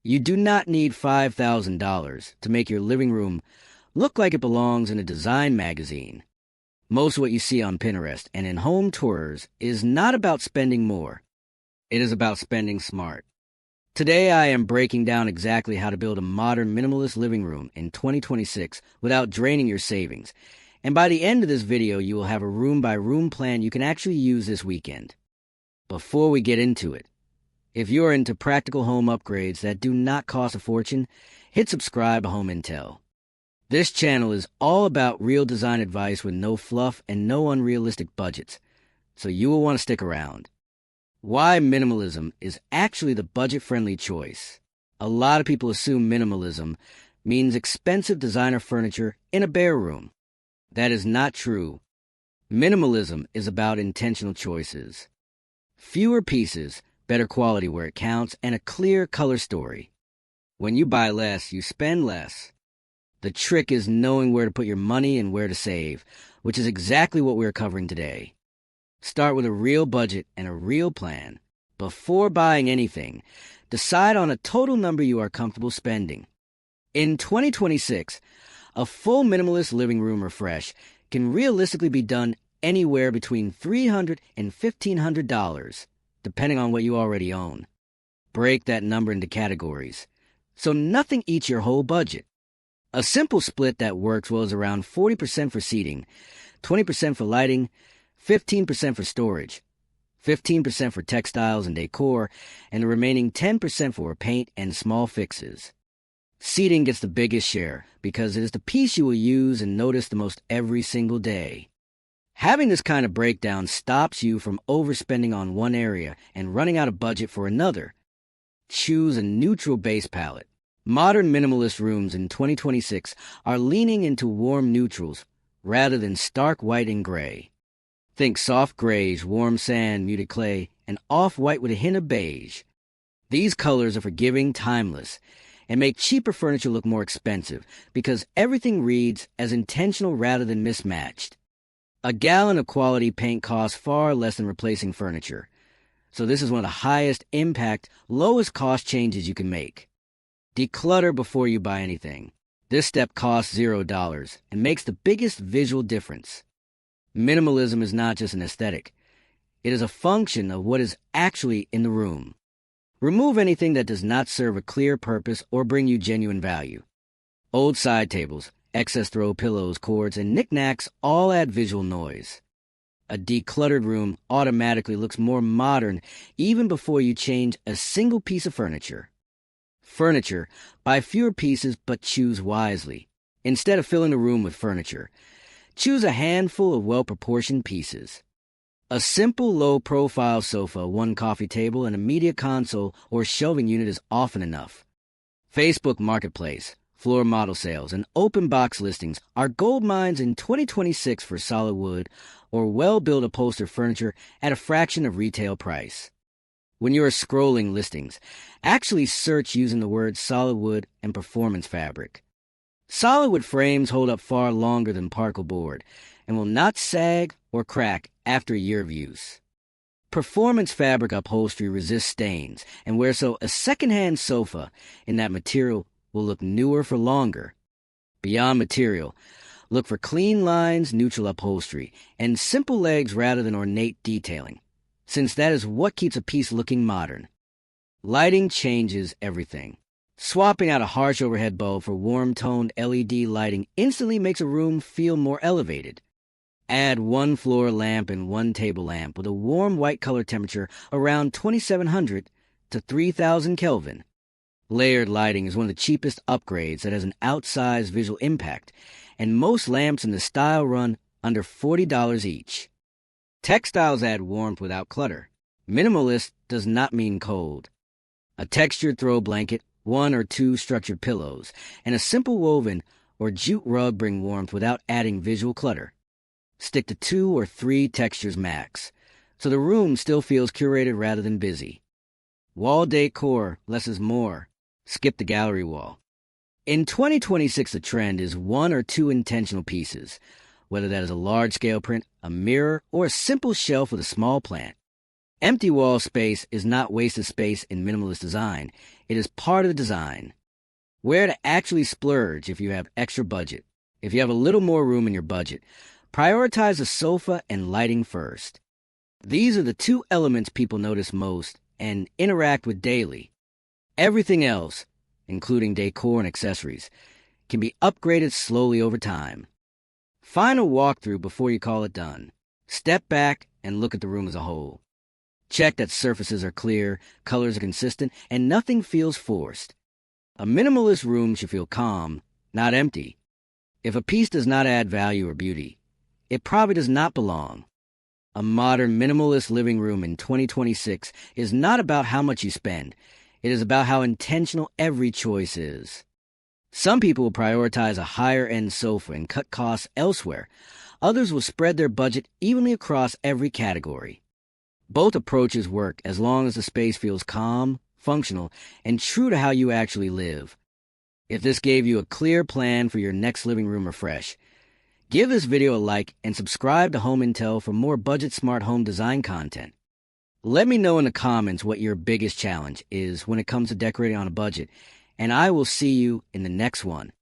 You do not need $5,000 to make your living room look like it belongs in a design magazine. Most of what you see on Pinterest and in home tours is not about spending more. It is about spending smart. Today I am breaking down exactly how to build a modern minimalist living room in 2026 without draining your savings. And by the end of this video, you will have a room-by-room plan you can actually use this weekend. Before we get into it, if you are into practical home upgrades that do not cost a fortune, hit subscribe to Home Intel. This channel is all about real design advice with no fluff and no unrealistic budgets, so you will want to stick around. Why minimalism is actually the budget-friendly choice. A lot of people assume minimalism means expensive designer furniture in a bare room. That is not true. Minimalism is about intentional choices. Fewer pieces, better quality where it counts, and a clear color story. When you buy less, you spend less. The trick is knowing where to put your money and where to save, which is exactly what we're covering today. Start with a real budget and a real plan. Before buying anything, decide on a total number you are comfortable spending. In 2026, a full minimalist living room refresh can realistically be done anywhere between $300 and $1,500, depending on what you already own. Break that number into categories, so nothing eats your whole budget. A simple split that works well is around 40% for seating, 20% for lighting, 15% for storage, 15% for textiles and decor, and the remaining 10% for paint and small fixes. Seating gets the biggest share because it is the piece you will use and notice the most every single day. Having this kind of breakdown stops you from overspending on one area and running out of budget for another. Choose a neutral base palette. Modern minimalist rooms in 2026 are leaning into warm neutrals rather than stark white and gray. Think soft grays, warm sand, muted clay, and off-white with a hint of beige. These colors are forgiving, timeless, and make cheaper furniture look more expensive because everything reads as intentional rather than mismatched. A gallon of quality paint costs far less than replacing furniture, so this is one of the highest impact, lowest cost changes you can make. Declutter before you buy anything. This step costs $0 and makes the biggest visual difference. Minimalism is not just an aesthetic. It is a function of what is actually in the room. Remove anything that does not serve a clear purpose or bring you genuine value. Old side tables, excess throw pillows, cords, and knickknacks all add visual noise. A decluttered room automatically looks more modern even before you change a single piece of furniture. Furniture, buy fewer pieces but choose wisely. Instead of filling the room with furniture, choose a handful of well-proportioned pieces. A simple low-profile sofa, one coffee table, and a media console or shelving unit is often enough. Facebook Marketplace, floor model sales, and open box listings are gold mines in 2026 for solid wood or well-built upholstered furniture at a fraction of retail price. When you are scrolling listings, actually search using the words solid wood and performance fabric. Solid wood frames hold up far longer than particle board and will not sag or crack after a year of use. Performance fabric upholstery resists stains, and where so a secondhand sofa in that material will look newer for longer. Beyond material, look for clean lines, neutral upholstery, and simple legs rather than ornate detailing, since that is what keeps a piece looking modern. Lighting changes everything. Swapping out a harsh overhead bulb for warm-toned LED lighting instantly makes a room feel more elevated. Add one floor lamp and one table lamp with a warm white color temperature around 2700 to 3000 Kelvin. Layered lighting is one of the cheapest upgrades that has an outsized visual impact, and most lamps in the style run under $40 each. Textiles add warmth without clutter. Minimalist does not mean cold. A textured throw blanket, one or two structured pillows, and a simple woven or jute rug bring warmth without adding visual clutter. Stick to 2 or 3 textures max, so the room still feels curated rather than busy. Wall decor, less is more. Skip the gallery wall. In 2026, the trend is 1 or 2 intentional pieces, whether that is a large-scale print, a mirror, or a simple shelf with a small plant. Empty wall space is not wasted space in minimalist design. It is part of the design. Where to actually splurge if you have extra budget. If you have a little more room in your budget, prioritize a sofa and lighting first. These are the two elements people notice most and interact with daily. Everything else, including decor and accessories, can be upgraded slowly over time. Final walkthrough before you call it done. Step back and look at the room as a whole. Check that surfaces are clear, colors are consistent, and nothing feels forced. A minimalist room should feel calm, not empty. If a piece does not add value or beauty, it probably does not belong. A modern minimalist living room in 2026 is not about how much you spend. It is about how intentional every choice is. Some people will prioritize a higher-end sofa and cut costs elsewhere. Others will spread their budget evenly across every category. Both approaches work as long as the space feels calm, functional, and true to how you actually live. If this gave you a clear plan for your next living room refresh, give this video a like and subscribe to Home Intel for more budget-smart home design content. Let me know in the comments what your biggest challenge is when it comes to decorating on a budget, and I will see you in the next one.